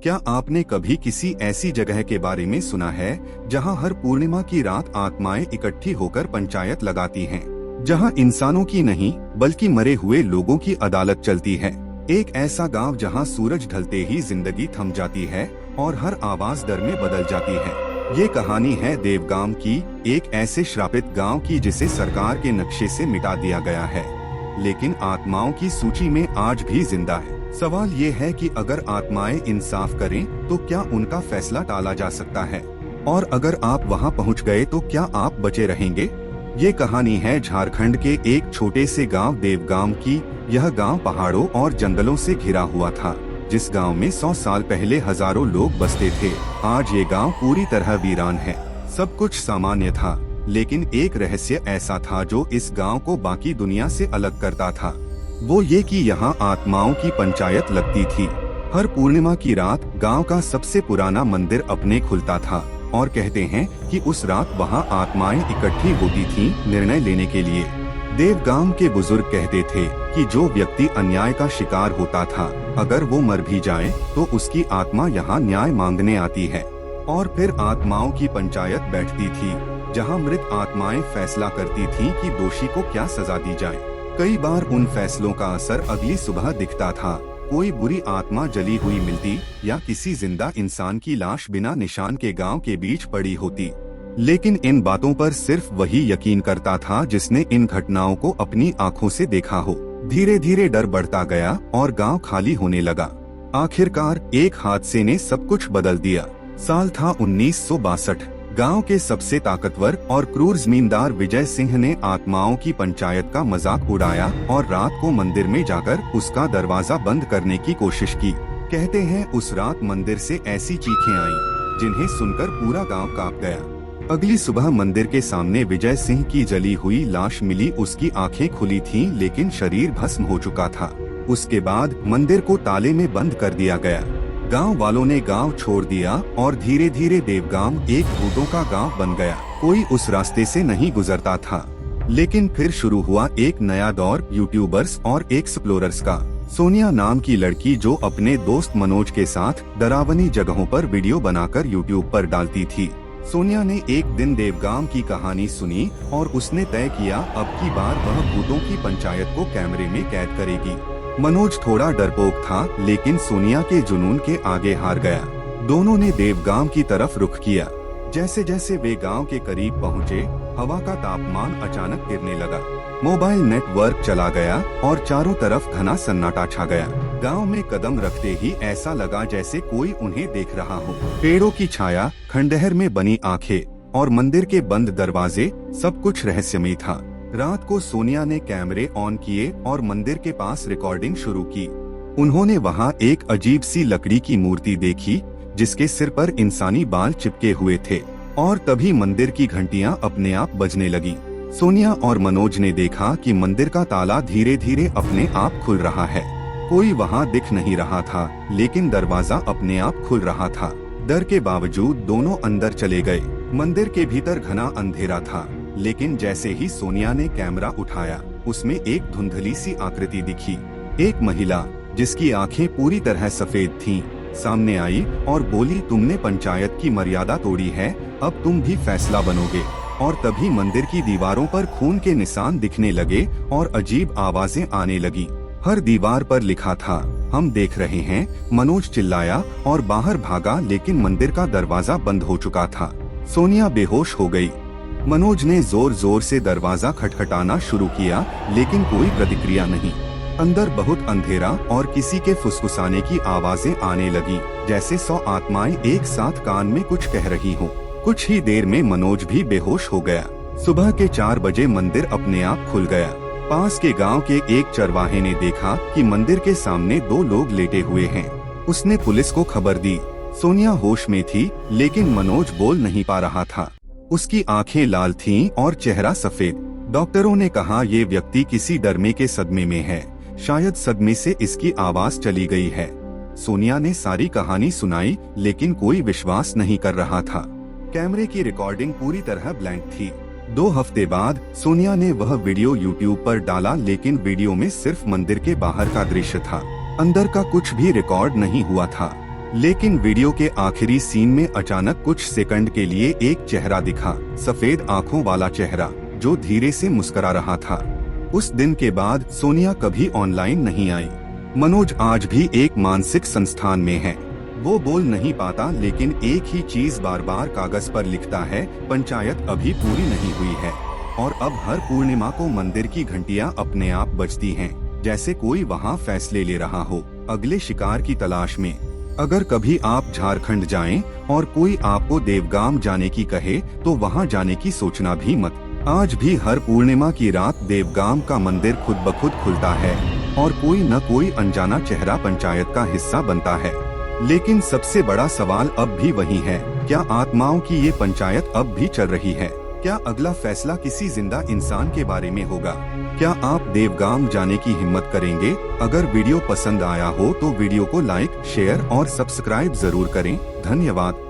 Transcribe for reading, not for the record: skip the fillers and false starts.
क्या आपने कभी किसी ऐसी जगह के बारे में सुना है जहां हर पूर्णिमा की रात आत्माएं इकट्ठी होकर पंचायत लगाती हैं, जहां इंसानों की नहीं बल्कि मरे हुए लोगों की अदालत चलती है। एक ऐसा गांव जहां सूरज ढलते ही जिंदगी थम जाती है और हर आवाज डर में बदल जाती है। ये कहानी है देवगाम की, एक ऐसे श्रापित गांव की जिसे सरकार के नक्शे से मिटा दिया गया है, लेकिन आत्माओं की सूची में आज भी जिंदा है। सवाल ये है कि अगर आत्माएं इंसाफ करें तो क्या उनका फैसला टाला जा सकता है, और अगर आप वहां पहुंच गए तो क्या आप बचे रहेंगे। ये कहानी है झारखंड के एक छोटे से गांव देवगाम की। यह गांव पहाड़ों और जंगलों से घिरा हुआ था, जिस गांव में 100 साल पहले हजारों लोग बसते थे। आज ये गांव पूरी तरह वीरान है। सब कुछ सामान्य था, लेकिन एक रहस्य ऐसा था जो इस गांव को बाकी दुनिया से अलग करता था। वो ये कि यहाँ आत्माओं की पंचायत लगती थी। हर पूर्णिमा की रात गांव का सबसे पुराना मंदिर अपने खुलता था, और कहते हैं कि उस रात वहाँ आत्माएं इकट्ठी होती थीं निर्णय लेने के लिए। देवगाम के बुजुर्ग कहते थे कि जो व्यक्ति अन्याय का शिकार होता था, अगर वो मर भी जाए तो उसकी आत्मा यहाँ न्याय मांगने आती है। और फिर आत्माओं की पंचायत बैठती थी, जहाँ मृत आत्माएं फैसला करती थीं कि दोषी को क्या सजा दी जाए। कई बार उन फैसलों का असर अगली सुबह दिखता था। कोई बुरी आत्मा जली हुई मिलती या किसी जिंदा इंसान की लाश बिना निशान के गांव के बीच पड़ी होती। लेकिन इन बातों पर सिर्फ वही यकीन करता था जिसने इन घटनाओं को अपनी आंखों से देखा हो। धीरे धीरे डर बढ़ता गया और गांव खाली होने लगा। आखिरकार एक हादसे ने सब कुछ बदल दिया। साल था 1962। गांव के सबसे ताकतवर और क्रूर जमींदार विजय सिंह ने आत्माओं की पंचायत का मजाक उड़ाया और रात को मंदिर में जाकर उसका दरवाजा बंद करने की कोशिश की। कहते हैं उस रात मंदिर से ऐसी चीखें आईं, जिन्हें सुनकर पूरा गांव कांप गया। अगली सुबह मंदिर के सामने विजय सिंह की जली हुई लाश मिली। उसकी आंखें खुली थीं, लेकिन शरीर भस्म हो चुका था। उसके बाद मंदिर को ताले में बंद कर दिया गया। गांव वालों ने गांव छोड़ दिया और धीरे धीरे देवगाम एक भूतों का गांव बन गया। कोई उस रास्ते से नहीं गुजरता था। लेकिन फिर शुरू हुआ एक नया दौर यूट्यूबर्स और एक्सप्लोरर्स का। सोनिया नाम की लड़की, जो अपने दोस्त मनोज के साथ डरावनी जगहों पर वीडियो बनाकर यूट्यूब पर डालती थी। सोनिया ने एक दिन देवगाम की कहानी सुनी और उसने तय किया अब की बार वह भूतों की पंचायत को कैमरे में कैद करेगी। मनोज थोड़ा डरपोक था, लेकिन सोनिया के जुनून के आगे हार गया। दोनों ने देवगाम की तरफ रुख किया। जैसे जैसे वे गांव के करीब पहुंचे, हवा का तापमान अचानक गिरने लगा। मोबाइल नेटवर्क चला गया और चारों तरफ घना सन्नाटा छा गया। गांव में कदम रखते ही ऐसा लगा जैसे कोई उन्हें देख रहा हो। पेड़ों की छाया, खंडहर में बनी आंखें और मंदिर के बंद दरवाजे, सब कुछ रहस्यमय था। रात को सोनिया ने कैमरे ऑन किए और मंदिर के पास रिकॉर्डिंग शुरू की। उन्होंने वहां एक अजीब सी लकड़ी की मूर्ति देखी, जिसके सिर पर इंसानी बाल चिपके हुए थे। और तभी मंदिर की घंटियां अपने आप बजने लगी। सोनिया और मनोज ने देखा कि मंदिर का ताला धीरे धीरे अपने आप खुल रहा है। कोई वहां दिख नहीं रहा था, लेकिन दरवाजा अपने आप खुल रहा था। डर के बावजूद दोनों अंदर चले गए। मंदिर के भीतर घना अंधेरा था, लेकिन जैसे ही सोनिया ने कैमरा उठाया, उसमें एक धुंधली सी आकृति दिखी। एक महिला, जिसकी आंखें पूरी तरह सफेद थीं, सामने आई और बोली, तुमने पंचायत की मर्यादा तोड़ी है, अब तुम भी फैसला बनोगे। और तभी मंदिर की दीवारों पर खून के निशान दिखने लगे और अजीब आवाजें आने लगी। हर दीवार पर लिखा था, हम देख रहे हैं। मनोज चिल्लाया और बाहर भागा, लेकिन मंदिर का दरवाजा बंद हो चुका था। सोनिया बेहोश हो गई। मनोज ने जोर जोर से दरवाजा खटखटाना शुरू किया, लेकिन कोई प्रतिक्रिया नहीं। अंदर बहुत अंधेरा और किसी के फुसफुसाने की आवाजें आने लगी, जैसे 100 आत्माएं एक साथ कान में कुछ कह रही हों। कुछ ही देर में मनोज भी बेहोश हो गया। सुबह के 4 बजे मंदिर अपने आप खुल गया। पास के गांव के एक चरवाहे ने देखा कि मंदिर के सामने 2 लोग लेटे हुए हैं। उसने पुलिस को खबर दी। सोनिया होश में थी, लेकिन मनोज बोल नहीं पा रहा था। उसकी आंखें लाल थीं और चेहरा सफेद। डॉक्टरों ने कहा ये व्यक्ति किसी डरने के सदमे में है, शायद सदमे से इसकी आवाज चली गई है। सोनिया ने सारी कहानी सुनाई, लेकिन कोई विश्वास नहीं कर रहा था। कैमरे की रिकॉर्डिंग पूरी तरह ब्लैंक थी। 2 हफ्ते बाद सोनिया ने वह वीडियो यूट्यूब पर डाला, लेकिन वीडियो में सिर्फ मंदिर के बाहर का दृश्य था। अंदर का कुछ भी रिकॉर्ड नहीं हुआ था। लेकिन वीडियो के आखिरी सीन में अचानक कुछ सेकंड के लिए एक चेहरा दिखा, सफेद आंखों वाला चेहरा जो धीरे से मुस्कुरा रहा था। उस दिन के बाद सोनिया कभी ऑनलाइन नहीं आई। मनोज आज भी एक मानसिक संस्थान में है। वो बोल नहीं पाता, लेकिन एक ही चीज बार बार कागज पर लिखता है, पंचायत अभी पूरी नहीं हुई है। और अब हर पूर्णिमा को मंदिर की घंटियां अपने आप बजती हैं, जैसे कोई वहां फैसले ले रहा हो, अगले शिकार की तलाश में। अगर कभी आप झारखंड जाएं और कोई आपको देवगाम जाने की कहे तो वहां जाने की सोचना भी मत। आज भी हर पूर्णिमा की रात देवगाम का मंदिर खुद ब खुद खुलता है और कोई न कोई अनजाना चेहरा पंचायत का हिस्सा बनता है। लेकिन सबसे बड़ा सवाल अब भी वही है, क्या आत्माओं की ये पंचायत अब भी चल रही है? क्या अगला फैसला किसी जिंदा इंसान के बारे में होगा? क्या आप देवगाम जाने की हिम्मत करेंगे? अगर वीडियो पसंद आया हो तो वीडियो को लाइक, शेयर और सब्सक्राइब जरूर करें। धन्यवाद।